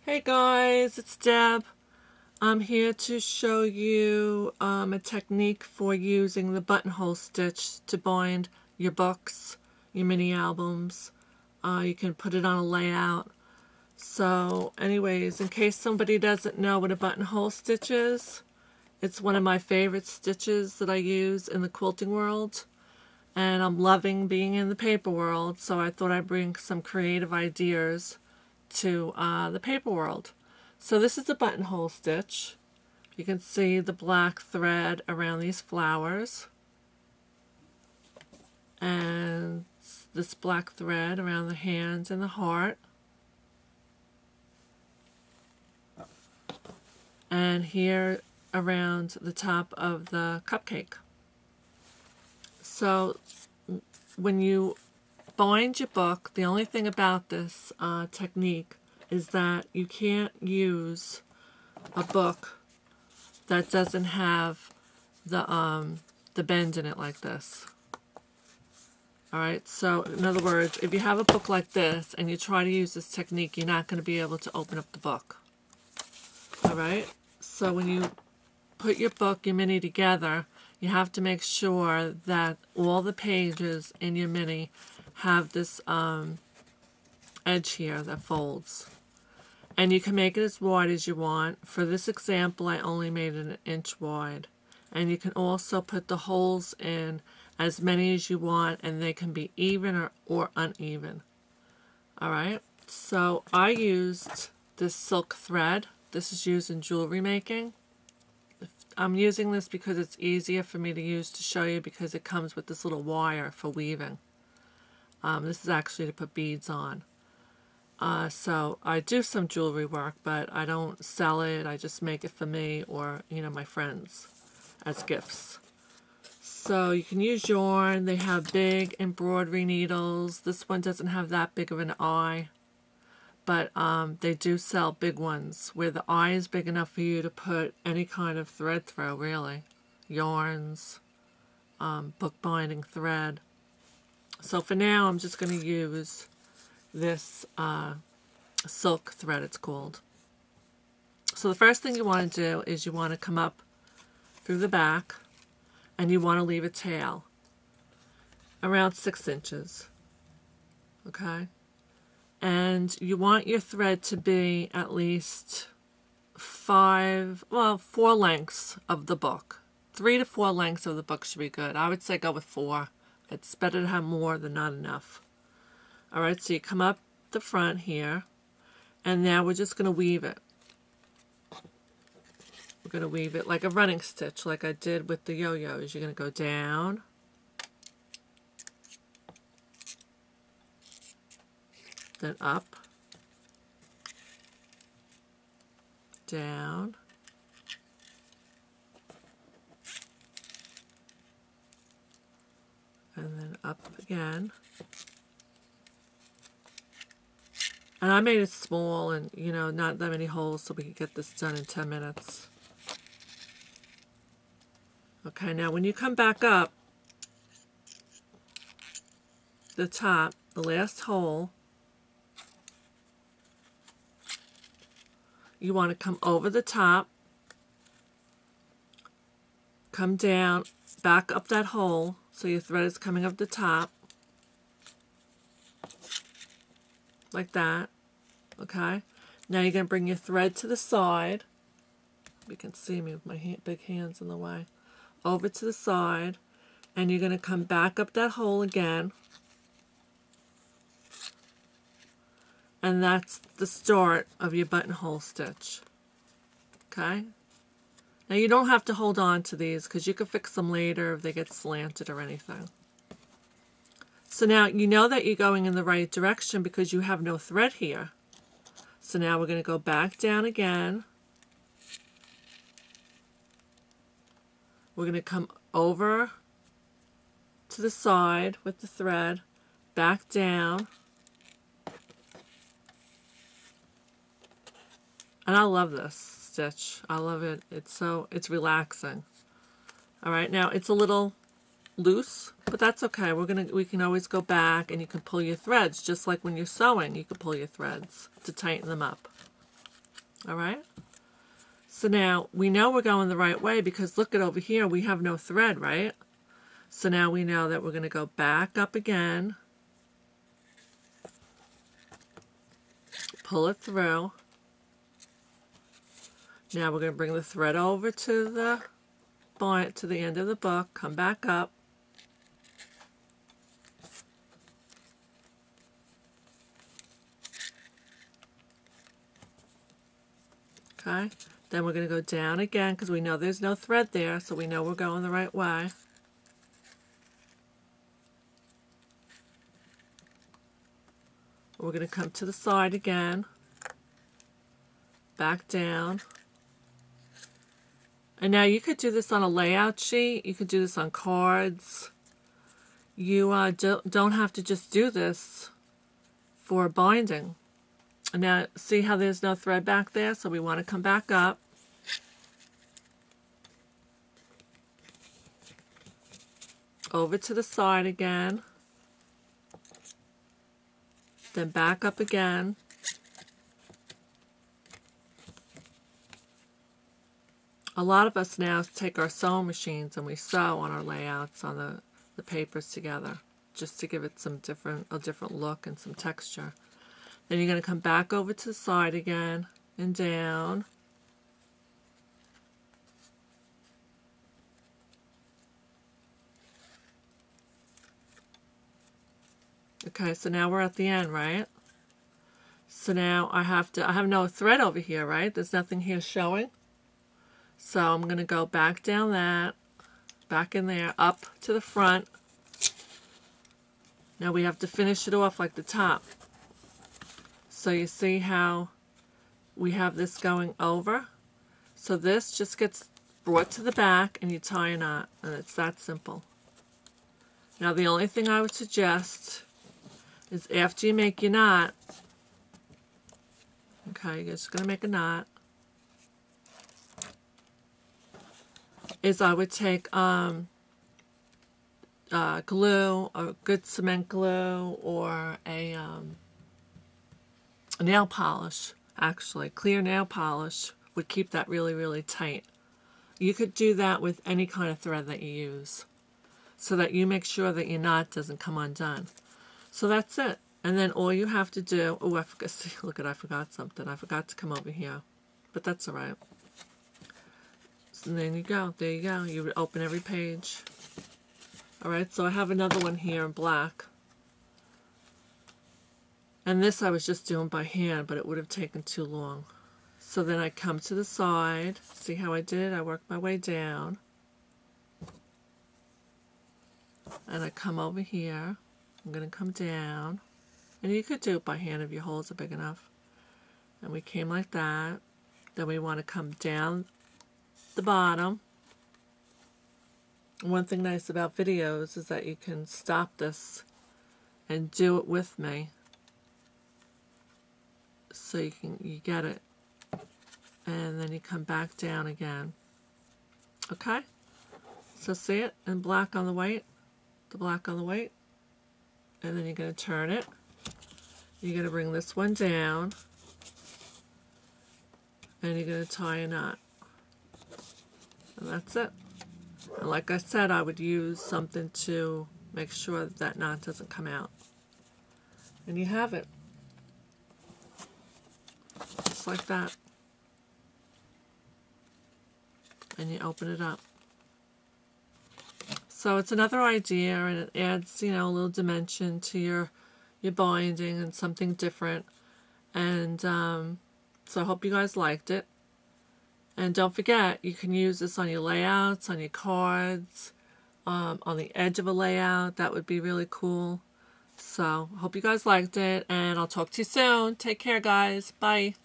Hey guys, it's Deb. I'm here to show you a technique for using the buttonhole stitch to bind your books, your mini albums. You can put it on a layout. So anyways, in case somebody doesn't know what a buttonhole stitch is, it's one of my favorite stitches that I use in the quilting world. And I'm loving being in the paper world, so I thought I'd bring some creative ideas to the paper world. So this is a buttonhole stitch. You can see the black thread around these flowers and this black thread around the hands and the heart, and here around the top of the cupcake. So when you bind your book, the only thing about this technique is that you can't use a book that doesn't have the bend in it like this. Alright, so in other words, if you have a book like this and you try to use this technique, you're not going to be able to open up the book. Alright, so when you put your book, your mini together, you have to make sure that all the pages in your mini have this edge here that folds. And you can make it as wide as you want. For this example, I only made it 1 inch wide. And you can also put the holes in as many as you want, and they can be even or uneven. Alright, so I used this silk thread. This is used in jewelry making. I'm using this because it's easier for me to use to show you, because it comes with this little wire for weaving. This is actually to put beads on. So I do some jewelry work, but I don't sell it. I just make it for me or, my friends as gifts. So you can use yarn. They have big embroidery needles. This one doesn't have that big of an eye, but they do sell big ones where the eye is big enough for you to put any kind of thread through, really. Yarns, bookbinding thread. So for now, I'm just going to use this silk thread, it's called. So the first thing you want to do is you want to come up through the back, and you want to leave a tail around 6 inches. Okay? And you want your thread to be at least 4 lengths of the book. 3 to 4 lengths of the book should be good. I would say go with 4. It's better to have more than not enough. Alright, so you come up the front here, and now we're just going to weave it. We're going to weave it like a running stitch, like I did with the yo-yos. You're going to go down, then up, down, and then up again. And I made it small and, not that many holes, so we could get this done in 10 minutes. Okay, now when you come back up the top, the last hole, you want to come over the top, come down, back up that hole, so your thread is coming up the top, like that. Okay, now you're going to bring your thread to the side. You can see me with my big hands in the way. Over to the side, and you're going to come back up that hole again, and that's the start of your buttonhole stitch. Okay, now you don't have to hold on to these, because you can fix them later if they get slanted or anything. So now you know that you're going in the right direction because you have no thread here. So now we're going to go back down again. We're going to come over to the side with the thread, back down. And I love this stitch. I love it. It's relaxing. All right, now it's a little loose, but that's okay. We can always go back, and you can pull your threads just like when you're sewing. You can pull your threads to tighten them up. All right. So now we know we're going the right way because look at over here, we have no thread, right? So now we know that we're going to go back up again, pull it through. Now we're going to bring the thread over to the to the end of the book, come back up. Okay, then we're going to go down again because we know there's no thread there, so we know we're going the right way. We're going to come to the side again, back down. And now you could do this on a layout sheet, you could do this on cards. You don't have to just do this for binding. And now see how there's no thread back there, so we want to come back up. Over to the side again. Then back up again. A lot of us now take our sewing machines and we sew on our layouts on the papers together, just to give it a different look and some texture. Then you're going to come back over to the side again and down. Okay, so now we're at the end, right? So now I have no thread over here, right? There's nothing here showing. So I'm going to go back down that, back in there, up to the front. Now we have to finish it off like the top. So you see how we have this going over? So this just gets brought to the back and you tie a knot, and it's that simple. Now the only thing I would suggest is after you make your knot, okay, you're just going to make a knot, is I would take glue, a good cement glue, or a nail polish, actually. Clear nail polish would keep that really, really tight. You could do that with any kind of thread that you use, so that you make sure that your knot doesn't come undone. So that's it. And then all you have to do, oh, I forgot, see, look at, I forgot something. I forgot to come over here, but that's all right. So then you go, there you go. You would open every page. All right, so I have another one here in black. And this I was just doing by hand, but it would have taken too long. So then I come to the side. See how I did? I worked my way down. And I come over here. I'm going to come down. And you could do it by hand if your holes are big enough. And we came like that. Then we want to come down the bottom. One thing nice about videos is that you can stop this and do it with me. So you get it. And then you come back down again. Okay? So see it in black on the white? The black on the white. And then you're going to turn it. You're going to bring this one down. And you're going to tie a knot. And that's it. And like I said, I would use something to make sure that that knot doesn't come out. And you have it. Just like that. And you open it up. So it's another idea, and it adds, you know, a little dimension to your binding and something different. And so I hope you guys liked it. And don't forget, you can use this on your layouts, on your cards, on the edge of a layout. That would be really cool. So I hope you guys liked it, and I'll talk to you soon. Take care, guys. Bye.